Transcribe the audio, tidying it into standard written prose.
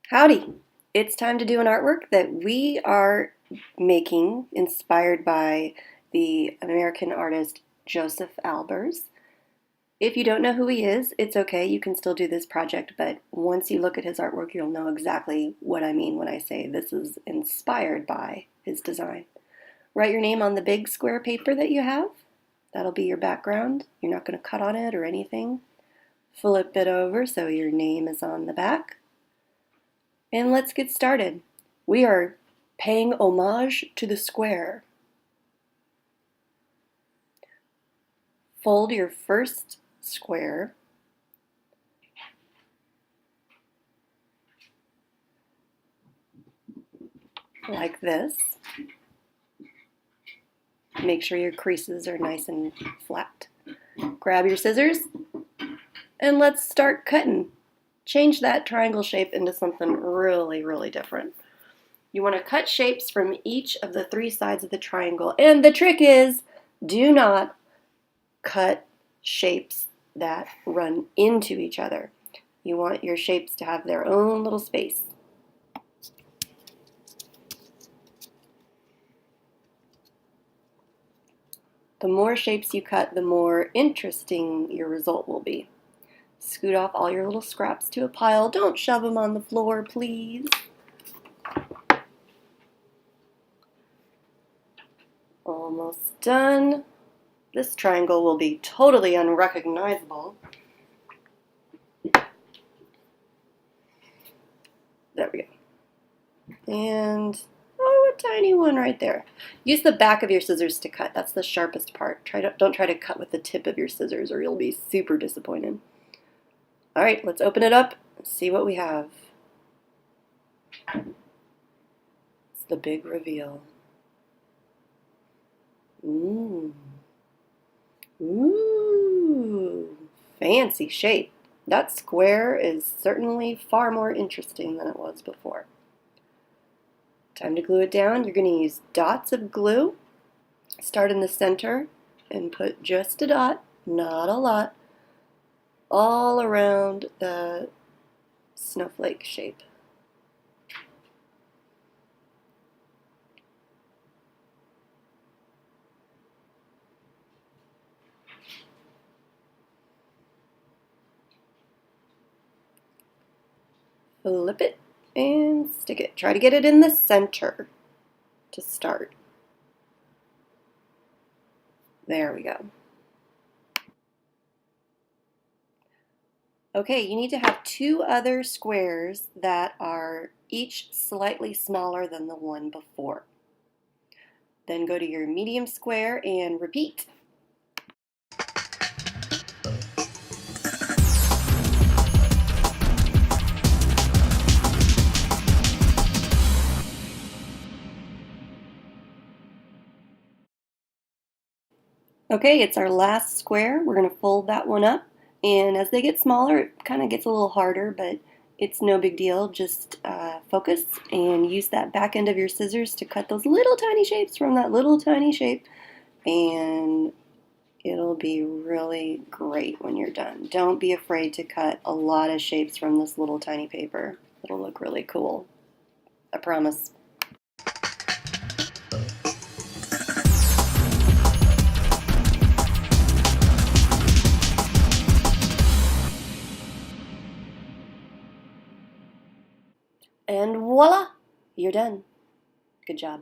Howdy! It's time to do an artwork that we are making inspired by the American artist Josef Albers. If you don't know who he is, it's okay, you can still do this project, but once you look at his artwork, you'll know exactly what I mean when I say this is inspired by his design. Write your name on the big square paper that you have. That'll be your background. You're not going to cut on it or anything. Flip it over so your name is on the back. And let's get started. We are paying homage to the square. Fold your first square. Like this. Make sure your creases are nice and flat. Grab your scissors and let's start cutting. Change that triangle shape into something really, really different. You want to cut shapes from each of the three sides of the triangle. And the trick is, do not cut shapes that run into each other. You want your shapes to have their own little space. The more shapes you cut, the more interesting your result will be. Scoot off all your little scraps to a pile. Don't shove them on the floor, please. Almost done. This triangle will be totally unrecognizable. There we go. And, oh, a tiny one right there. Use the back of your scissors to cut. That's the sharpest part. Don't try to cut with the tip of your scissors or you'll be super disappointed. All right, let's open it up and see what we have. It's the big reveal. Ooh, fancy shape. That square is certainly far more interesting than it was before. Time to glue it down. You're going to use dots of glue. Start in the center and put just a dot, not a lot, all around the snowflake shape. Flip it and stick it. Try to get it in the center to start. There we go. Okay, you need to have two other squares that are each slightly smaller than the one before. Then go to your medium square and repeat. Okay, it's our last square. We're going to fold that one up. And as they get smaller, it kind of gets a little harder, but it's no big deal. Just focus and use that back end of your scissors to cut those little tiny shapes from that little tiny shape. And it'll be really great when you're done. Don't be afraid to cut a lot of shapes from this little tiny paper. It'll look really cool. I promise. And voila, you're done. Good job.